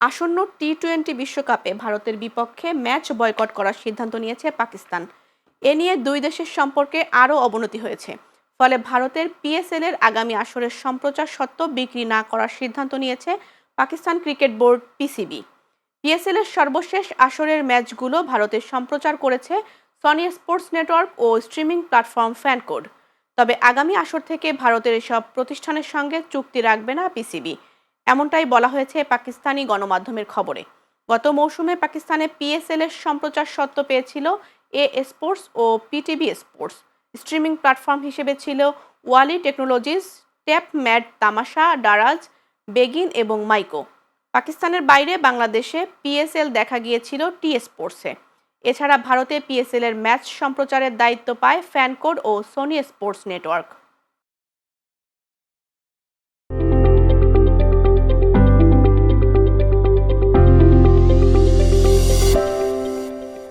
আসন্ন টি-20 বিশ্বকাপে ভারতের বিপক্ষে ম্যাচ বয়কট করার সিদ্ধান্ত নিয়েছে পাকিস্তান। এ নিয়ে দুই দেশের সম্পর্কে আরও অবনতি হয়েছে। ফলে ভারতের পিএসএল এর আগামী আসরের সম্প্রচার স্বত্ব বিক্রি না করার সিদ্ধান্ত নিয়েছে Pakistan cricket board PCB. PSL এর সর্বশেষ আসরের ম্যাচগুলো ভারতের সম্প্রচার করেছে সনি স্পোর্টস নেটওয়ার্ক ও স্ট্রিমিং প্ল্যাটফর্ম ফ্যানকোড। তবে আগামী আসর থেকে ভারতের এসব প্রতিষ্ঠানের সঙ্গে চুক্তি রাখবে না পিসিবি, এমনটাই বলা হয়েছে পাকিস্তানি গণমাধ্যমের খবরে। গত মৌসুমে পাকিস্তানে পিএসএল এর সম্প্রচার স্বত্ব পেয়েছিল এ স্পোর্টস ও পিটিভি স্পোর্টস। স্ট্রিমিং প্ল্যাটফর্ম হিসেবে ছিল ওয়ালি টেকনোলজিস, ট্যাপ ম্যাড, তামাশা, ডারাজ, বেগিন এবং মাইকো। পাকিস্তানের বাইরে বাংলাদেশে পিএসএল দেখা গিয়েছিল টি স্পোর্টসে। এছাড়া ভারতে পিএসএল এর ম্যাচ সম্প্রচারের দায়িত্ব পায় ফ্যানকোড ও সনি স্পোর্টস নেটওয়ার্ক।